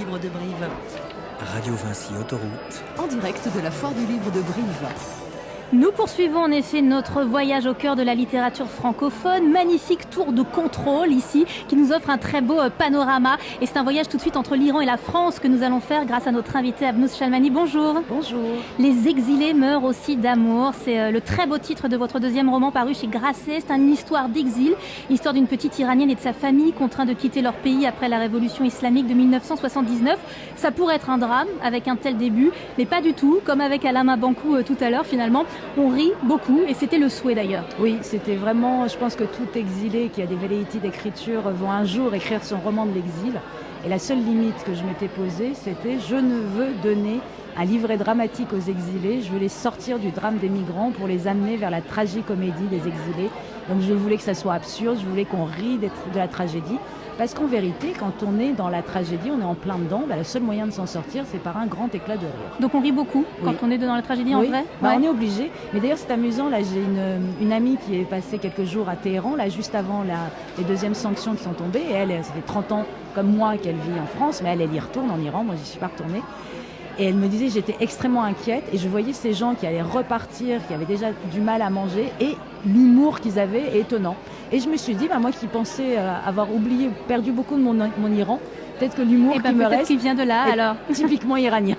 livre de Brive. Radio Vinci Autoroute. En direct de la Foire du Livre de Brive. Nous poursuivons en effet notre voyage au cœur de la littérature francophone. Magnifique tour de contrôle ici qui nous offre un très beau panorama. Et c'est un voyage tout de suite entre l'Iran et la France que nous allons faire grâce à notre invité Abnous Chalmani. Bonjour. Bonjour. Les exilés meurent aussi d'amour. C'est le très beau titre de votre deuxième roman paru chez Grasset. C'est une histoire d'exil. L'histoire d'une petite Iranienne et de sa famille contraints de quitter leur pays après la révolution islamique de 1979. Ça pourrait être un drame avec un tel début, mais pas du tout. Comme avec Alama Bankou tout à l'heure finalement. On rit beaucoup et c'était le souhait d'ailleurs. Oui, c'était vraiment, je pense que tout exilé qui a des velléités d'écriture vont un jour écrire son roman de l'exil. Et la seule limite que je m'étais posée, c'était je ne veux donner un livret dramatique aux exilés, je veux les sortir du drame des migrants pour les amener vers la tragicomédie des exilés. Donc je voulais que ça soit absurde, je voulais qu'on rie de la tragédie. Parce qu'en vérité, quand on est dans la tragédie, on est en plein dedans, le seul moyen de s'en sortir, c'est par un grand éclat de rire. Donc on rit beaucoup quand on est dans la tragédie en vrai. On est obligé. Mais d'ailleurs, c'est amusant. Là, j'ai une amie qui est passée quelques jours à Téhéran, là, juste avant les deuxièmes sanctions qui sont tombées. Et elle, ça fait 30 ans, comme moi, qu'elle vit en France, mais elle y retourne en Iran. Moi, j'y suis pas retournée. Et elle me disait, j'étais extrêmement inquiète et je voyais ces gens qui allaient repartir, qui avaient déjà du mal à manger et l'humour qu'ils avaient est étonnant. Et je me suis dit, moi qui pensais avoir perdu beaucoup de mon Iran, peut-être que l'humour qui me reste qui vient de là, alors. Typiquement iranien.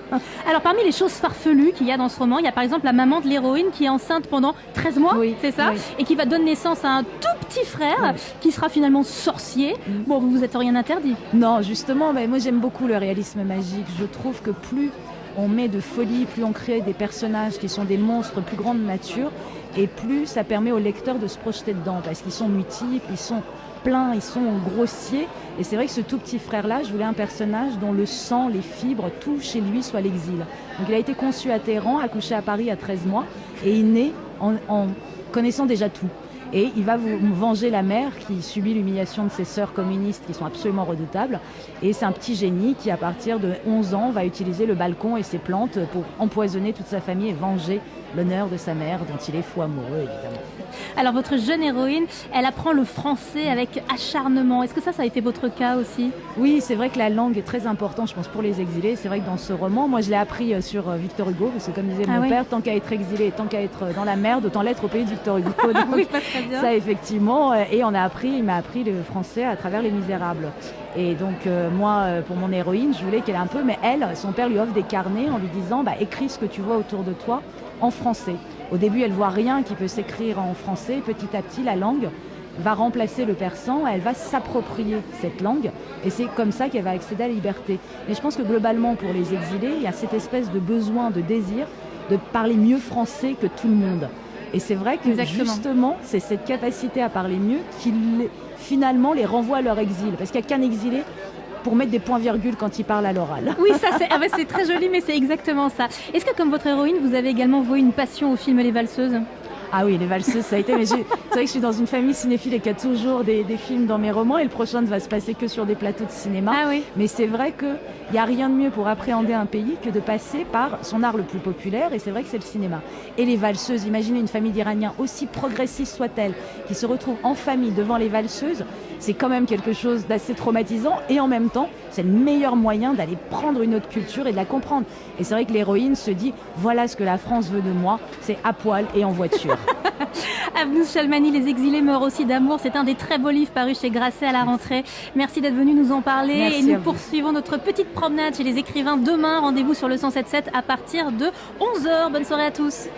Alors parmi les choses farfelues qu'il y a dans ce roman, il y a par exemple la maman de l'héroïne qui est enceinte pendant 13 mois, c'est ça, et qui va donner naissance à un tout petit frère qui sera finalement sorcier. Bon, vous vous êtes rien interdit. Non, justement, moi j'aime beaucoup le réalisme magique. Je trouve que plus on met de folie, plus on crée des personnages qui sont des monstres plus grande nature, et plus ça permet au lecteur de se projeter dedans, parce qu'ils sont multiples, ils sont pleins, ils sont grossiers. Et c'est vrai que ce tout petit frère-là, je voulais un personnage dont le sang, les fibres, tout chez lui soit l'exil. Donc il a été conçu à Téhéran, accouché à Paris à 13 mois, et il naît en connaissant déjà tout. Et il va vous venger la mère qui subit l'humiliation de ses sœurs communistes qui sont absolument redoutables. Et c'est un petit génie qui, à partir de 11 ans, va utiliser le balcon et ses plantes pour empoisonner toute sa famille et venger l'honneur de sa mère, dont il est fou amoureux, évidemment. Alors, votre jeune héroïne, elle apprend le français avec acharnement. Est-ce que ça a été votre cas aussi ? Oui, c'est vrai que la langue est très importante, je pense, pour les exilés. C'est vrai que dans ce roman, moi, je l'ai appris sur Victor Hugo, parce que comme disait mon père, tant qu'à être exilé et tant qu'à être dans la merde, autant l'être au pays de Victor Hugo. Donc, oui, pas très bien. Ça, effectivement. Et il m'a appris le français à travers Les Misérables. Et donc, moi, pour mon héroïne, je voulais qu'elle ait un peu... Mais elle, son père lui offre des carnets en lui disant écris ce que tu vois autour de toi en français. Au début, elle voit rien qui peut s'écrire en français. Petit à petit, la langue va remplacer le persan. Elle va s'approprier cette langue. Et c'est comme ça qu'elle va accéder à la liberté. Mais je pense que globalement, pour les exilés, il y a cette espèce de besoin, de désir de parler mieux français que tout le monde. Et c'est vrai que justement, c'est cette capacité à parler mieux qui finalement les renvoie à leur exil. Parce qu'il n'y a qu'un exilé pour mettre des points-virgules quand il parle à l'oral. Oui, ça c'est très joli, mais c'est exactement ça. Est-ce que comme votre héroïne, vous avez également voué une passion au film Les Valseuses ? Ah oui, Les Valseuses, ça a été... Mais c'est vrai que je suis dans une famille cinéphile et qu'il y a toujours des films dans mes romans, et le prochain ne va se passer que sur des plateaux de cinéma. Ah oui. Mais c'est vrai qu'il n'y a rien de mieux pour appréhender un pays que de passer par son art le plus populaire, et c'est vrai que c'est le cinéma. Et Les Valseuses, imaginez une famille d'Iraniens, aussi progressiste soit-elle, qui se retrouve en famille devant Les Valseuses, c'est quand même quelque chose d'assez traumatisant, et en même temps, c'est le meilleur moyen d'aller prendre une autre culture et de la comprendre. Et c'est vrai que l'héroïne se dit, voilà ce que la France veut de moi, c'est à poil et en voiture. Abnous Chalmani, Les exilés meurent aussi d'amour. C'est un des très beaux livres parus chez Grasset à la rentrée. Merci d'être venu nous en parler. Merci. Et nous poursuivons notre petite promenade chez les écrivains demain. Rendez-vous sur le 107.7 à partir de 11h. Bonne soirée à tous.